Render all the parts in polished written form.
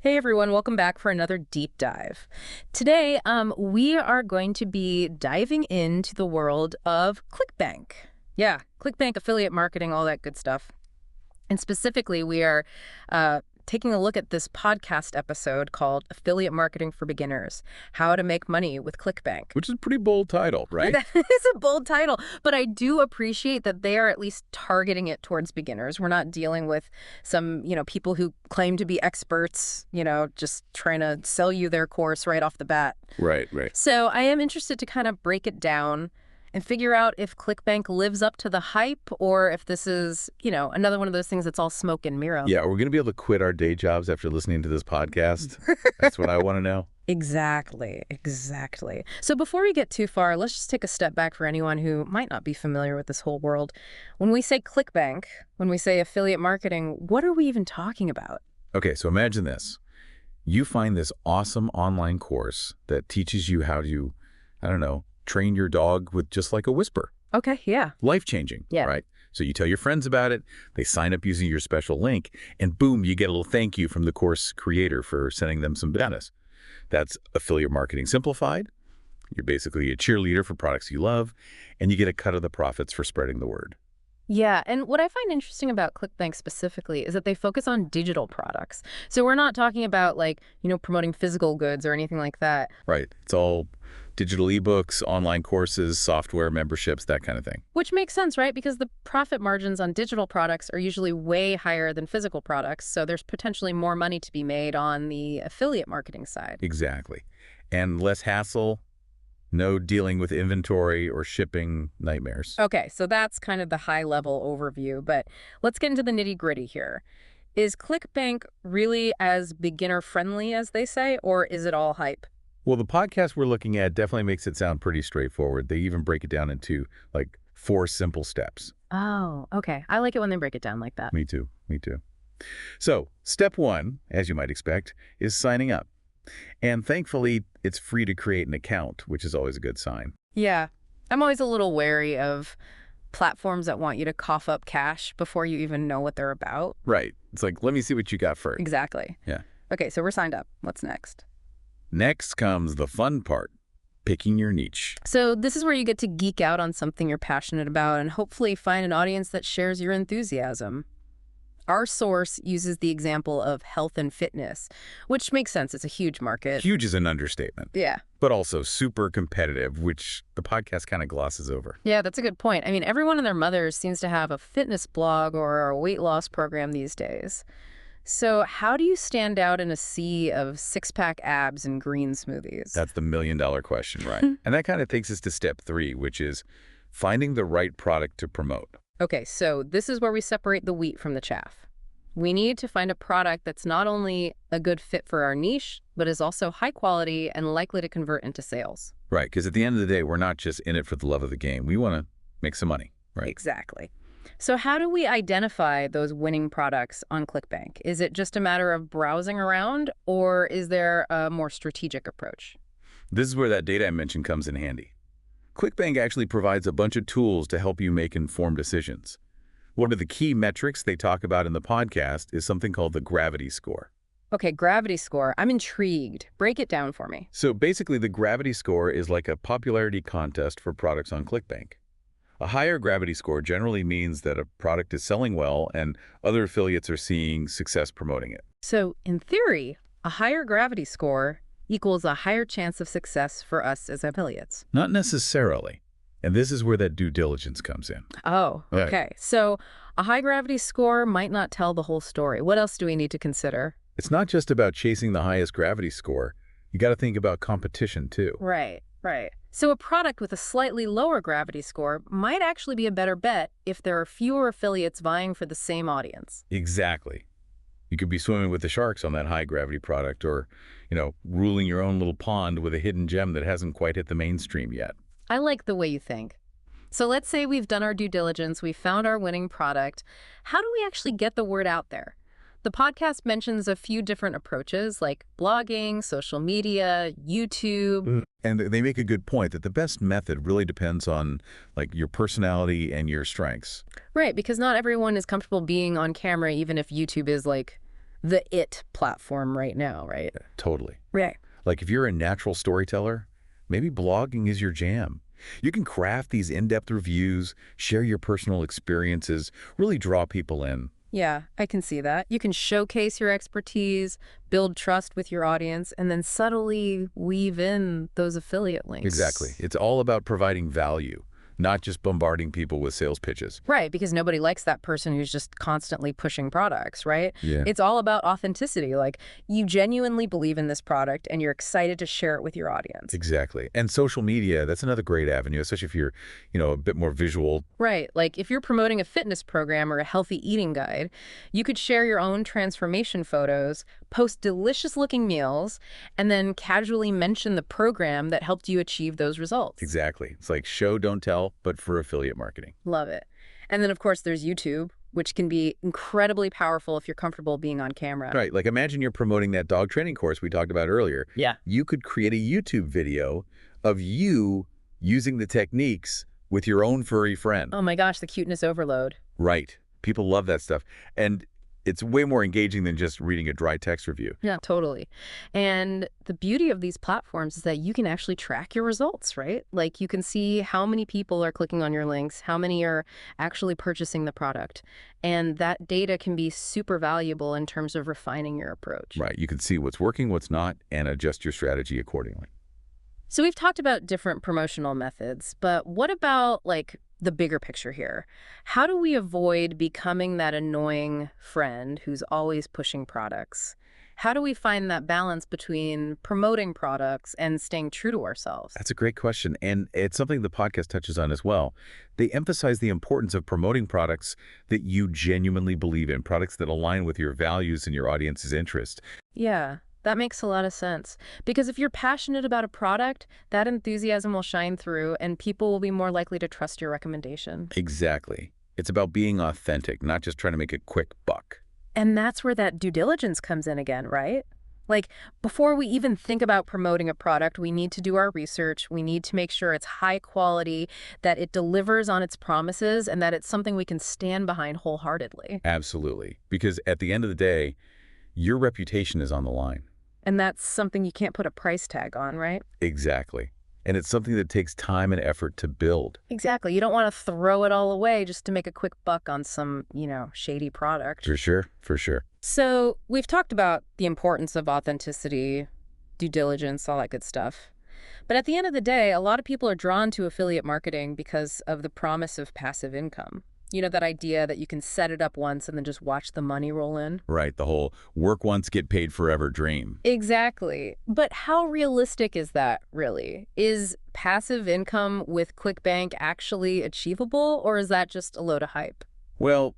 Hey everyone, welcome back for another deep dive. Today, we are going to be diving into the world of ClickBank. Yeah, ClickBank affiliate marketing, all that good stuff. And specifically, we are taking a look at this podcast episode called Affiliate Marketing for Beginners, How to Make Money with ClickBank. Which is a pretty bold title, right? That is a bold title, but I do appreciate that they are at least targeting it towards beginners. We're not dealing with some, people who claim to be experts, just trying to sell you their course right off the bat. Right. So I am interested to kind of break it down and figure out if ClickBank lives up to the hype or if this is, another one of those things that's all smoke and mirror. Yeah, we're going to be able to quit our day jobs after listening to this podcast. That's what I want to know. Exactly. So before we get too far, let's just take a step back for anyone who might not be familiar with this whole world. When we say ClickBank, when we say affiliate marketing, what are we even talking about? Okay, so imagine this. You find this awesome online course that teaches you how to, train your dog with just like a whisper. Okay, yeah. Life-changing, Yeah. right? So you tell your friends about it, they sign up using your special link, and boom, you get a little thank you from the course creator for sending them some bonus. That's affiliate marketing simplified. You're basically a cheerleader for products you love, and you get a cut of the profits for spreading the word. Yeah, and what I find interesting about ClickBank specifically is that they focus on digital products. So we're not talking about promoting physical goods or anything like that. Right. It's all digital ebooks, online courses, software memberships, that kind of thing. Which makes sense, right? Because the profit margins on digital products are usually way higher than physical products. So there's potentially more money to be made on the affiliate marketing side. Exactly. And less hassle, no dealing with inventory or shipping nightmares. Okay, so that's kind of the high-level overview, but let's get into the nitty-gritty here. Is ClickBank really as beginner-friendly as they say, or is it all hype? Well, the podcast we're looking at definitely makes it sound pretty straightforward. They even break it down into, 4 simple steps. Oh, okay. I like it when they break it down like that. Me too. So, step 1, as you might expect, is signing up. And thankfully, it's free to create an account, which is always a good sign. Yeah. I'm always a little wary of platforms that want you to cough up cash before you even know what they're about. Right. It's like, let me see what you got first. Exactly. Yeah. Okay, so we're signed up. What's next? Next comes the fun part, picking your niche. So this is where you get to geek out on something you're passionate about and hopefully find an audience that shares your enthusiasm. Our source uses the example of health and fitness, which makes sense. It's a huge market. Huge is an understatement. Yeah. But also super competitive, which the podcast kind of glosses over. Yeah, that's a good point. I mean, everyone and their mothers seems to have a fitness blog or a weight loss program these days. So how do you stand out in a sea of six-pack abs and green smoothies? That's the million-dollar question, right? And that kind of takes us to step 3, which is finding the right product to promote. Okay, so this is where we separate the wheat from the chaff. We need to find a product that's not only a good fit for our niche, but is also high quality and likely to convert into sales. Right, because at the end of the day, we're not just in it for the love of the game. We want to make some money, right? Exactly. So how do we identify those winning products on ClickBank? Is it just a matter of browsing around, or is there a more strategic approach? This is where that data I mentioned comes in handy. ClickBank actually provides a bunch of tools to help you make informed decisions. One of the key metrics they talk about in the podcast is something called the gravity score. Okay, gravity score. I'm intrigued. Break it down for me. So basically, the gravity score is like a popularity contest for products on ClickBank. A higher gravity score generally means that a product is selling well and other affiliates are seeing success promoting it. So in theory, a higher gravity score equals a higher chance of success for us as affiliates. Not necessarily. And this is where that due diligence comes in. Oh, Right. okay. So a high gravity score might not tell the whole story. What else do we need to consider? It's not just about chasing the highest gravity score. You got to think about competition too. Right. So a product with a slightly lower gravity score might actually be a better bet if there are fewer affiliates vying for the same audience. Exactly. You could be swimming with the sharks on that high gravity product or, ruling your own little pond with a hidden gem that hasn't quite hit the mainstream yet. I like the way you think. So let's say we've done our due diligence, we've found our winning product. How do we actually get the word out there? The podcast mentions a few different approaches like blogging, social media, YouTube. And they make a good point that the best method really depends on your personality and your strengths. Right, because not everyone is comfortable being on camera, even if YouTube is the it platform right now, right? Totally. Right. Like if you're a natural storyteller, maybe blogging is your jam. You can craft these in-depth reviews, share your personal experiences, really draw people in. Yeah, I can see that. You can showcase your expertise, build trust with your audience, and then subtly weave in those affiliate Exactly. links. It's all about providing value, not just bombarding people with sales pitches. Right, because nobody likes that person who's just constantly pushing products, right? Yeah. It's all about authenticity. Like, you genuinely believe in this product and you're excited to share it with your audience. Exactly. And social media, that's another great avenue, especially if you're, a bit more visual. Right, like if you're promoting a fitness program or a healthy eating guide, you could share your own transformation photos, post delicious-looking meals, and then casually mention the program that helped you achieve those results. Exactly. It's like show, don't tell, but for affiliate marketing. Love it. And then, of course, there's YouTube, which can be incredibly powerful if you're comfortable being on camera. Right. Like imagine you're promoting that dog training course we talked about earlier. Yeah. You could create a YouTube video of you using the techniques with your own furry friend. Oh my gosh, the cuteness overload. Right. People love that stuff. And it's way more engaging than just reading a dry text review. Yeah, totally. And the beauty of these platforms is that you can actually track your results, right? Like you can see how many people are clicking on your links, how many are actually purchasing the product. And that data can be super valuable in terms of refining your approach. Right. You can see what's working, what's not, and adjust your strategy accordingly. So we've talked about different promotional methods, but what about like the bigger picture here? How do we avoid becoming that annoying friend who's always pushing products? How do we find that balance between promoting products and staying true to ourselves? That's a great question, and it's something the podcast touches on as well. They emphasize the importance of promoting products that you genuinely believe in, products that align with your values and your audience's interest. Yeah, that makes a lot of sense. Because if you're passionate about a product, that enthusiasm will shine through and people will be more likely to trust your recommendation. Exactly. It's about being authentic, not just trying to make a quick buck. And that's where that due diligence comes in again, right? Like, before we even think about promoting a product, we need to do our research. We need to make sure it's high quality, that it delivers on its promises, and that it's something we can stand behind wholeheartedly. Absolutely. Because at the end of the day, your reputation is on the line. And that's something you can't put a price tag on, right? Exactly. And it's something that takes time and effort to build. Exactly. You don't want to throw it all away just to make a quick buck on some, shady product. For sure, for sure. So we've talked about the importance of authenticity, due diligence, all that good stuff. But at the end of the day, a lot of people are drawn to affiliate marketing because of the promise of passive income. You know, that idea that you can set it up once and then just watch the money roll in? Right, the whole work once, get paid forever dream. Exactly. But how realistic is that, really? Is passive income with ClickBank actually achievable, or is that just a load of hype? Well,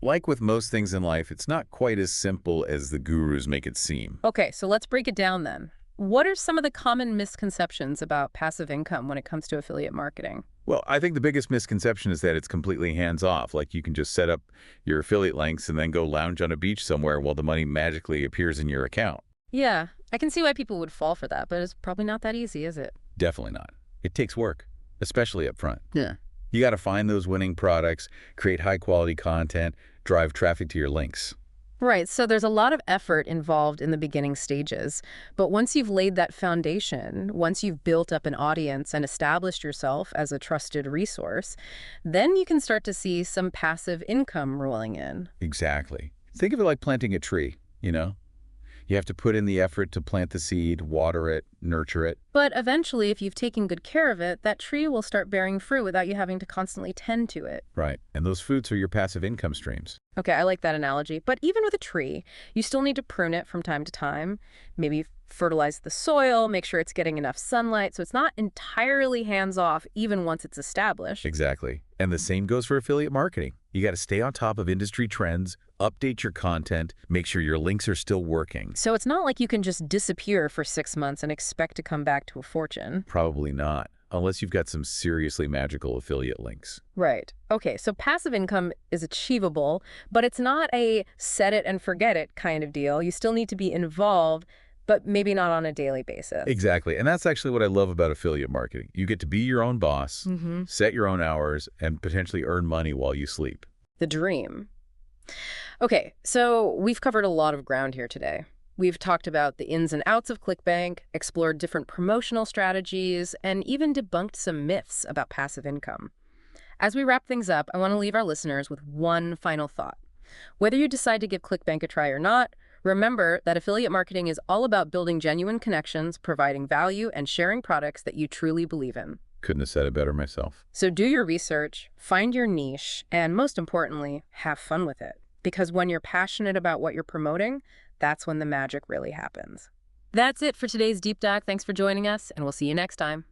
like with most things in life, it's not quite as simple as the gurus make it seem. Okay, so let's break it down then. What are some of the common misconceptions about passive income when it comes to affiliate marketing? Well, I think the biggest misconception is that it's completely hands-off, like you can just set up your affiliate links and then go lounge on a beach somewhere while the money magically appears in your account. Yeah, I can see why people would fall for that, but it's probably not that easy, is it? Definitely not. It takes work, especially up front. Yeah. You got to find those winning products, create high-quality content, drive traffic to your links. Right, so there's a lot of effort involved in the beginning stages, but once you've laid that foundation, once you've built up an audience and established yourself as a trusted resource, then you can start to see some passive income rolling in. Exactly. Think of it like planting a tree, You have to put in the effort to plant the seed, water it, nurture it. But eventually, if you've taken good care of it, that tree will start bearing fruit without you having to constantly tend to it. Right. And those fruits are your passive income streams. Okay, I like that analogy. But even with a tree, you still need to prune it from time to time, maybe fertilize the soil, make sure it's getting enough sunlight, so it's not entirely hands-off even once it's established. Exactly. And the same goes for affiliate marketing. You got to stay on top of industry trends, update your content, make sure your links are still working. So it's not like you can just disappear for 6 months and expect to come back to a fortune. Probably not, unless you've got some seriously magical affiliate links. Right. Okay, so passive income is achievable, but it's not a set it and forget it kind of deal. You still need to be involved, but maybe not on a daily basis. Exactly. And that's actually what I love about affiliate marketing. You get to be your own boss, set your own hours, and potentially earn money while you sleep. The dream. Okay, so we've covered a lot of ground here today. We've talked about the ins and outs of ClickBank, explored different promotional strategies, and even debunked some myths about passive income. As we wrap things up, I want to leave our listeners with one final thought. Whether you decide to give ClickBank a try or not, remember that affiliate marketing is all about building genuine connections, providing value, and sharing products that you truly believe in. Couldn't have said it better myself. So do your research, find your niche, and most importantly, have fun with it. Because when you're passionate about what you're promoting, that's when the magic really happens. That's it for today's deep dive. Thanks for joining us, and we'll see you next time.